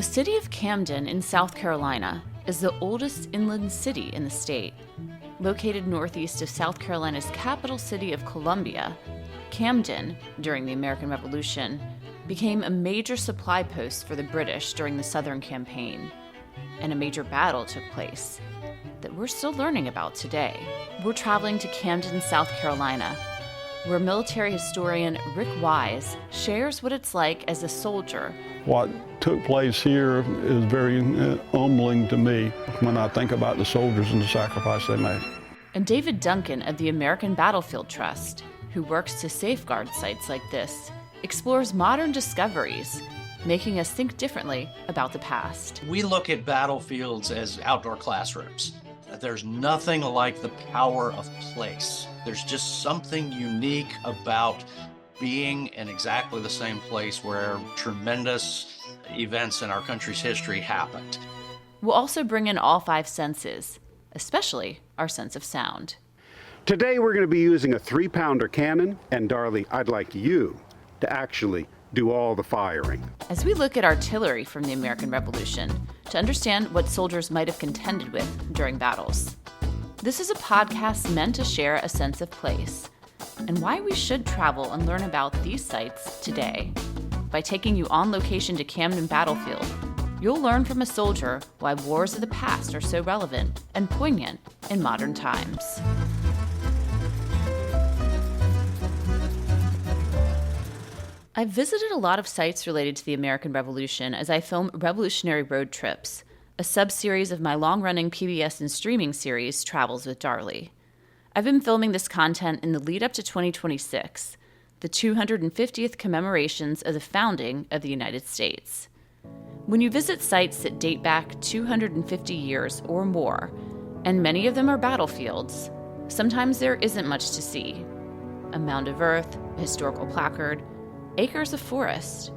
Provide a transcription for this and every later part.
The city of Camden in South Carolina is the oldest inland city in the state. Located northeast of South Carolina's capital city of Columbia, Camden, during the American Revolution, became a major supply post for the British during the Southern Campaign, and a major battle took place that we're still learning about today. We're traveling to Camden, South Carolina, where military historian Rick Wise shares what it's like as a soldier. What took place here is very humbling to me when I think about the soldiers and the sacrifice they made. And David Duncan of the American Battlefield Trust, who works to safeguard sites like this, explores modern discoveries, making us think differently about the past. We look at battlefields as outdoor classrooms. There's nothing like the power of place. There's just something unique about being in exactly the same place where tremendous events in our country's history happened. We'll also bring in all five senses, especially our sense of sound. Today we're going to be using a 3-pounder cannon, and Darley, I'd like you to actually do all the firing. As we look at artillery from the American Revolution to understand what soldiers might have contended with during battles. This is a podcast meant to share a sense of place and why we should travel and learn about these sites today. By taking you on location to Camden Battlefield, you'll learn from a soldier why wars of the past are so relevant and poignant in modern times. I've visited a lot of sites related to the American Revolution as I film Revolutionary Road Trips, a sub-series of my long-running PBS and streaming series, Travels with Darley. I've been filming this content in the lead up to 2026, the 250th commemorations of the founding of the United States. When you visit sites that date back 250 years or more, and many of them are battlefields, sometimes there isn't much to see. A mound of earth, a historical placard, acres of forest.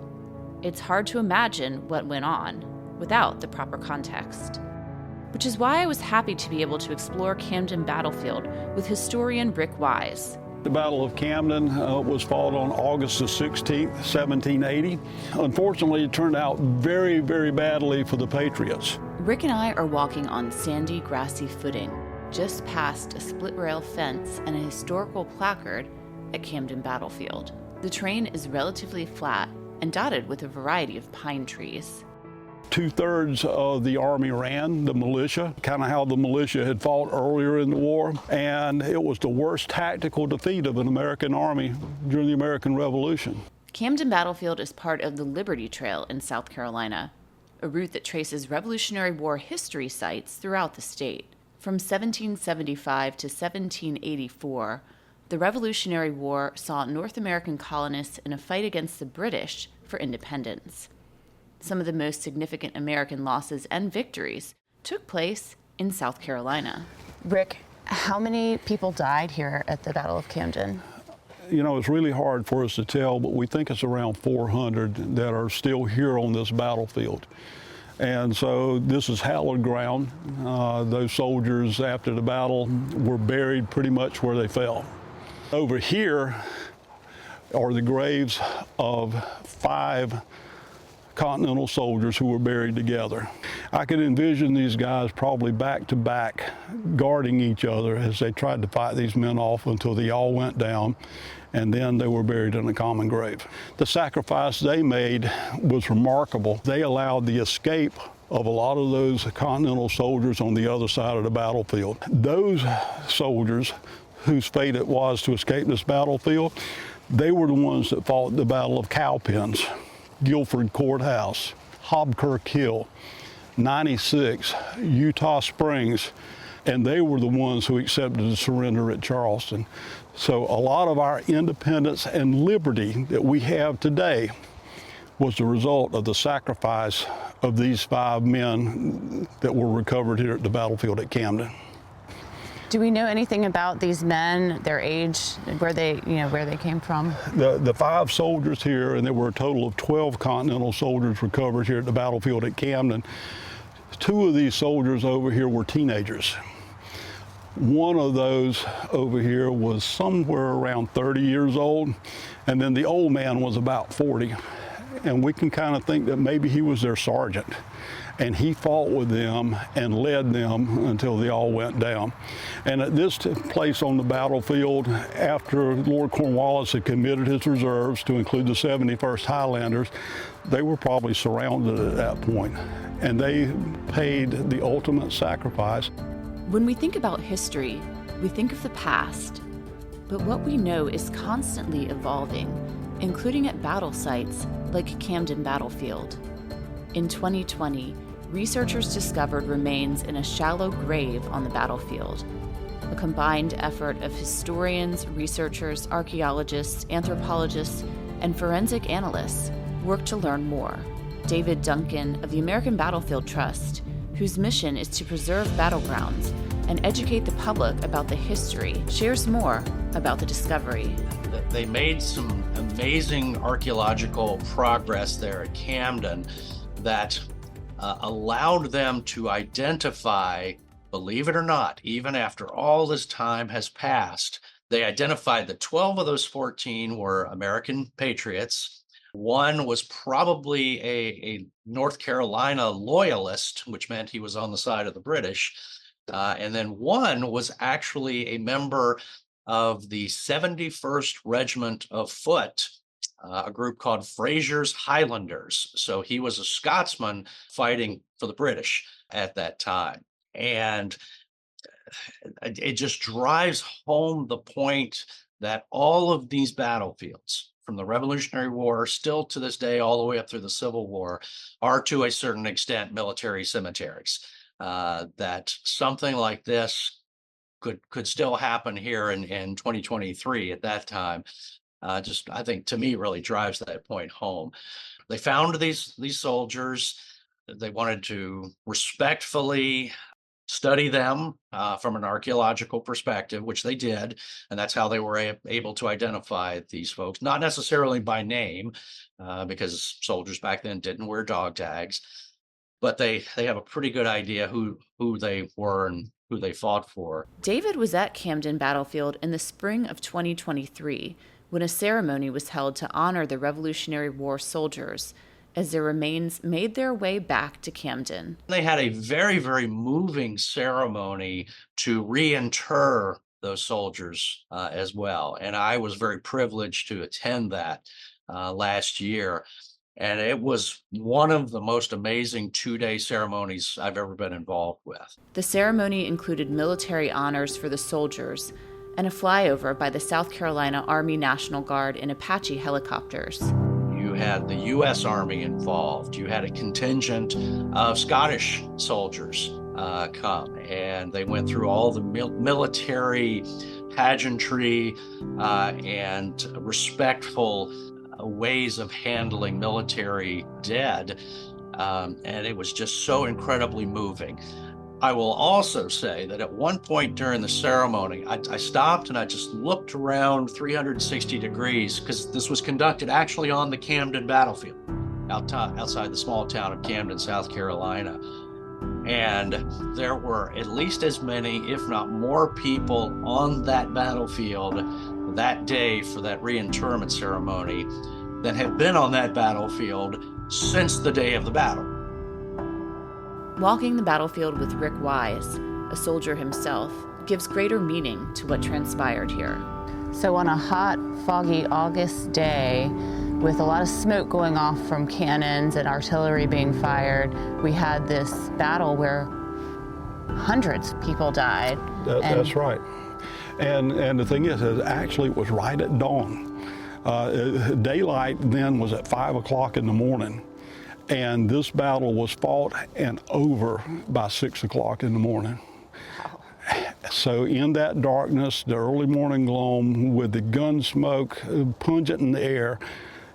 It's hard to imagine what went on without the proper context. Which is why I was happy to be able to explore Camden Battlefield with historian Rick Wise. The Battle of Camden was fought on August the 16th, 1780. Unfortunately, it turned out very, very badly for the Patriots. Rick and I are walking on sandy, grassy footing, just past a split-rail fence and a historical placard at Camden Battlefield. The terrain is relatively flat and dotted with a variety of pine trees. 2/3 of the Army ran, the militia, kind of how the militia had fought earlier in the war, and it was the worst tactical defeat of an American army during the American Revolution. Camden Battlefield is part of the Liberty Trail in South Carolina, a route that traces Revolutionary War history sites throughout the state. From 1775 to 1784, the Revolutionary War saw North American colonists in a fight against the British for independence. Some of the most significant American losses and victories took place in South Carolina. Rick, how many people died here at the Battle of Camden? You know, it's really hard for us to tell, but we think it's around 400 that are still here on this battlefield. And so this is hallowed ground. Those soldiers after the battle were buried pretty much where they fell. Over here are the graves of 5 Continental soldiers who were buried together. I could envision these guys probably back to back guarding each other as they tried to fight these men off until they all went down, and then they were buried in a common grave. The sacrifice they made was remarkable. They allowed the escape of a lot of those Continental soldiers on the other side of the battlefield. Those soldiers whose fate it was to escape this battlefield, they were the ones that fought the Battle of Cowpens, Guilford Courthouse, Hobkirk Hill, 96, Utah Springs, and they were the ones who accepted the surrender at Charleston. So a lot of our independence and liberty that we have today was the result of the sacrifice of these 5 men that were recovered here at the battlefield at Camden. Do we know anything about these men, their age, where they came from? The 5 soldiers here, and there were a total of 12 Continental soldiers recovered here at the battlefield at Camden. 2 of these soldiers over here were teenagers. One of those over here was somewhere around 30 years old, and then the old man was about 40. and we can kind of think that maybe he was their sergeant. And he fought with them and led them until they all went down. And at this place on the battlefield, after Lord Cornwallis had committed his reserves to include the 71st Highlanders, they were probably surrounded at that point, and they paid the ultimate sacrifice. When we think about history, we think of the past, but what we know is constantly evolving, including at battle sites like Camden Battlefield. In 2020, researchers discovered remains in a shallow grave on the battlefield. A combined effort of historians, researchers, archaeologists, anthropologists, and forensic analysts worked to learn more. David Duncan of the American Battlefield Trust, whose mission is to preserve battlegrounds and educate the public about the history, shares more about the discovery. They made some amazing archaeological progress there at Camden that allowed them to identify, believe it or not, even after all this time has passed, they identified that 12 of those 14 were American patriots. One was probably a North Carolina loyalist, which meant he was on the side of the British. And then one was actually a member of the 71st Regiment of Foot, a group called Fraser's Highlanders. So he was a Scotsman fighting for the British at that time. And it just drives home the point that all of these battlefields, from the Revolutionary War still to this day, all the way up through the Civil War, are to a certain extent military cemeteries. That something like this could still happen here in 2023 at that time. Just, I think, to me, really drives that point home. They found these soldiers. They wanted to respectfully study them from an archaeological perspective, which they did, and that's how they were able to identify these folks, not necessarily by name, because soldiers back then didn't wear dog tags, but they have a pretty good idea who they were and who they fought for. David was at Camden Battlefield in the spring of 2023, when a ceremony was held to honor the Revolutionary War soldiers as their remains made their way back to Camden. They had a very, very moving ceremony to reinter those soldiers as well. And I was very privileged to attend that last year. And it was one of the most amazing two-day ceremonies I've ever been involved with. The ceremony included military honors for the soldiers and a flyover by the South Carolina Army National Guard in Apache helicopters. You had the U.S. Army involved. You had a contingent of Scottish soldiers come, and they went through all the military pageantry and respectful ways of handling military dead, and it was just so incredibly moving. I will also say that at one point during the ceremony, I stopped and I just looked around 360 degrees, because this was conducted actually on the Camden Battlefield, outside the small town of Camden, South Carolina. And there were at least as many, if not more, people on that battlefield that day for that reinterment ceremony that had been on that battlefield since the day of the battle. Walking the battlefield with Rick Wise, a soldier himself, gives greater meaning to what transpired here. So on a hot, foggy August day, with a lot of smoke going off from cannons and artillery being fired, we had this battle where hundreds of people died. That's right. And the thing is actually it was right at dawn. Daylight then was at 5 o'clock in the morning. And this battle was fought and over by 6 o'clock in the morning. So in that darkness, the early morning gloam, with the gun smoke pungent in the air,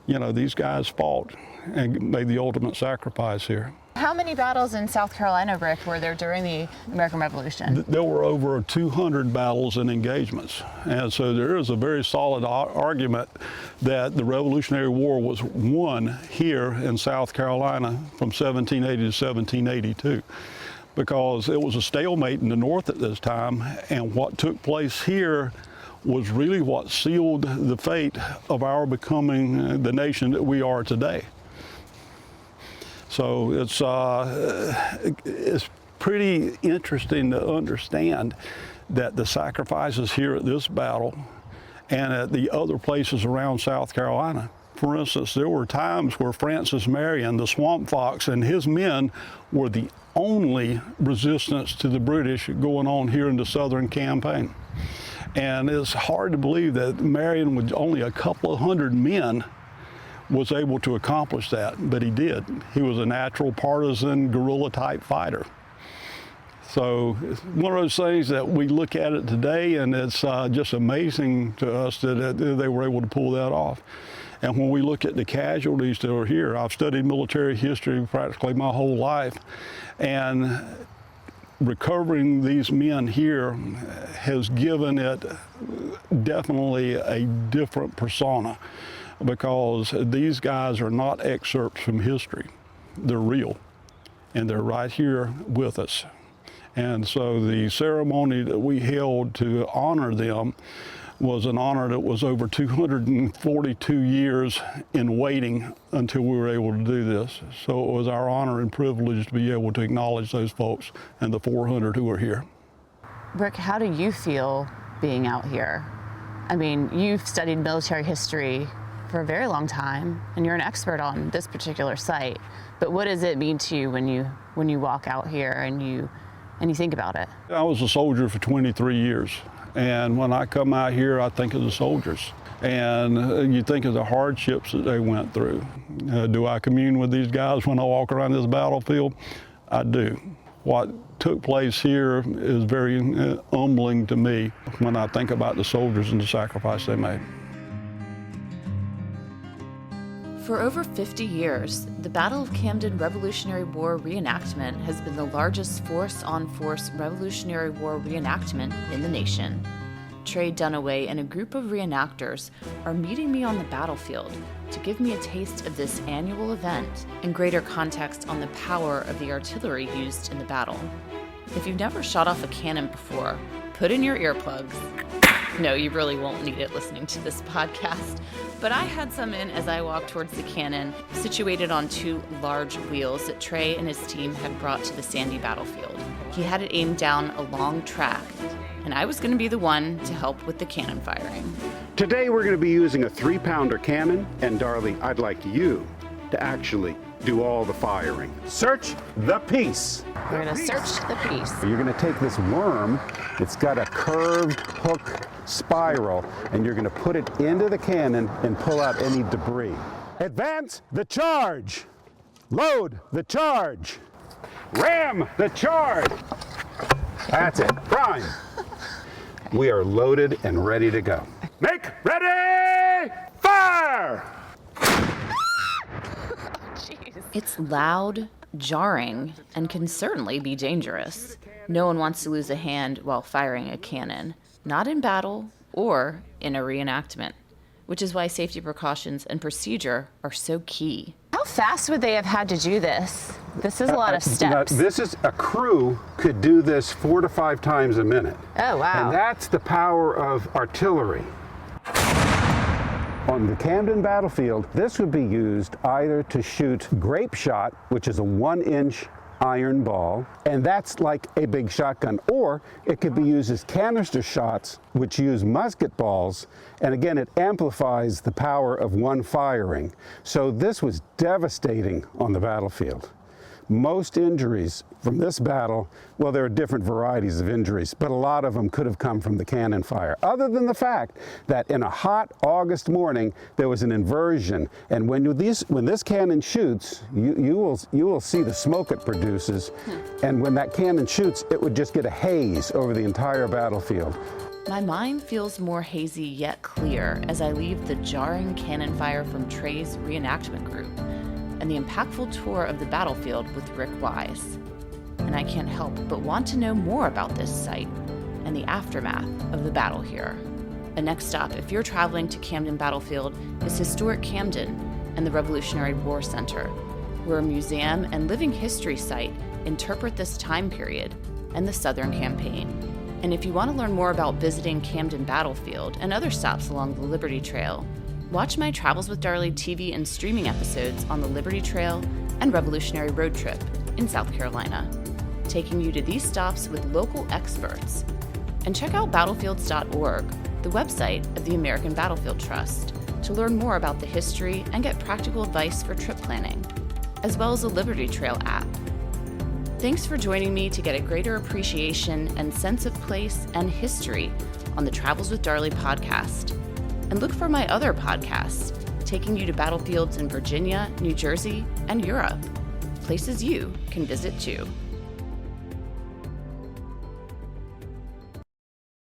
you know, these guys fought and made the ultimate sacrifice here. How many battles in South Carolina, Rick, were there during the American Revolution? There were over 200 battles and engagements. And so there is a very solid argument that the Revolutionary War was won here in South Carolina from 1780 to 1782, because it was a stalemate in the North at this time, and what took place here was really what sealed the fate of our becoming the nation that we are today. So it's pretty interesting to understand that the sacrifices here at this battle and at the other places around South Carolina. For instance, there were times where Francis Marion, the Swamp Fox, and his men were the only resistance to the British going on here in the Southern campaign. And it's hard to believe that Marion, with only a couple of hundred men, was able to accomplish that, but he did. He was a natural partisan guerrilla type fighter. So it's one of those things that we look at it today, and it's just amazing to us that they were able to pull that off. And when we look at the casualties that are here, I've studied military history practically my whole life, and recovering these men here has given it definitely a different persona, because these guys are not excerpts from history. They're real, and they're right here with us. And so the ceremony that we held to honor them was an honor that was over 242 years in waiting until we were able to do this. So it was our honor and privilege to be able to acknowledge those folks and the 400 who are here. Rick, how do you feel being out here? I mean, you've studied military history for a very long time, and you're an expert on this particular site. But what does it mean to you when you walk out here and you think about it? I was a soldier for 23 years. And when I come out here, I think of the soldiers. And you think of the hardships that they went through. Do I commune with these guys when I walk around this battlefield? I do. What took place here is very humbling to me when I think about the soldiers and the sacrifice they made. For over 50 years, the Battle of Camden Revolutionary War reenactment has been the largest force-on-force Revolutionary War reenactment in the nation. Tray Dunaway and a group of reenactors are meeting me on the battlefield to give me a taste of this annual event and greater context on the power of the artillery used in the battle. If you've never shot off a cannon before, put in your earplugs. No, you really won't need it listening to this podcast. But I had some in as I walked towards the cannon, situated on two large wheels that Tray and his team had brought to the sandy battlefield. He had it aimed down a long track, and I was going to be the one to help with the cannon firing. Today we're going to be using a 3-pounder cannon, and Darley, I'd like you to actually do all the firing. Search the piece. We're going to search the piece. You're going to take this worm, it's got a curved hook spiral, and you're going to put it into the cannon and pull out any debris. Advance the charge. Load the charge. Ram the charge. That's it. Prime. We are loaded and ready to go. Make ready, fire! It's loud, jarring, and can certainly be dangerous. No one wants to lose a hand while firing a cannon, not in battle or in a reenactment, which is why safety precautions and procedure are so key. How fast would they have had to do this? This is a lot of steps. This is a crew could do this 4 to 5 times a minute. Oh, wow. And that's the power of artillery. On the Camden Battlefield, this would be used either to shoot grape shot, which is a 1-inch iron ball, and that's like a big shotgun, or it could be used as canister shots, which use musket balls, and again, it amplifies the power of one firing. So this was devastating on the battlefield. Most injuries from this battle, well, there are different varieties of injuries, but a lot of them could have come from the cannon fire. Other than the fact that in a hot August morning, there was an inversion, and when this cannon shoots, you will see the smoke it produces, and when that cannon shoots, it would just get a haze over the entire battlefield. My mind feels more hazy yet clear as I leave the jarring cannon fire from Tray's reenactment group and the impactful tour of the battlefield with Rick Wise. And I can't help but want to know more about this site and the aftermath of the battle here. A next stop, if you're traveling to Camden Battlefield, is historic Camden and the Revolutionary War Center, where a museum and living history site interpret this time period and the Southern Campaign. And if you want to learn more about visiting Camden Battlefield and other stops along the Liberty Trail, watch my Travels with Darley TV and streaming episodes on the Liberty Trail and Revolutionary Road Trip in South Carolina, taking you to these stops with local experts. And check out battlefields.org, the website of the American Battlefield Trust, to learn more about the history and get practical advice for trip planning, as well as the Liberty Trail app. Thanks for joining me to get a greater appreciation and sense of place and history on the Travels with Darley podcast. And look for my other podcasts, taking you to battlefields in Virginia, New Jersey, and Europe, places you can visit too.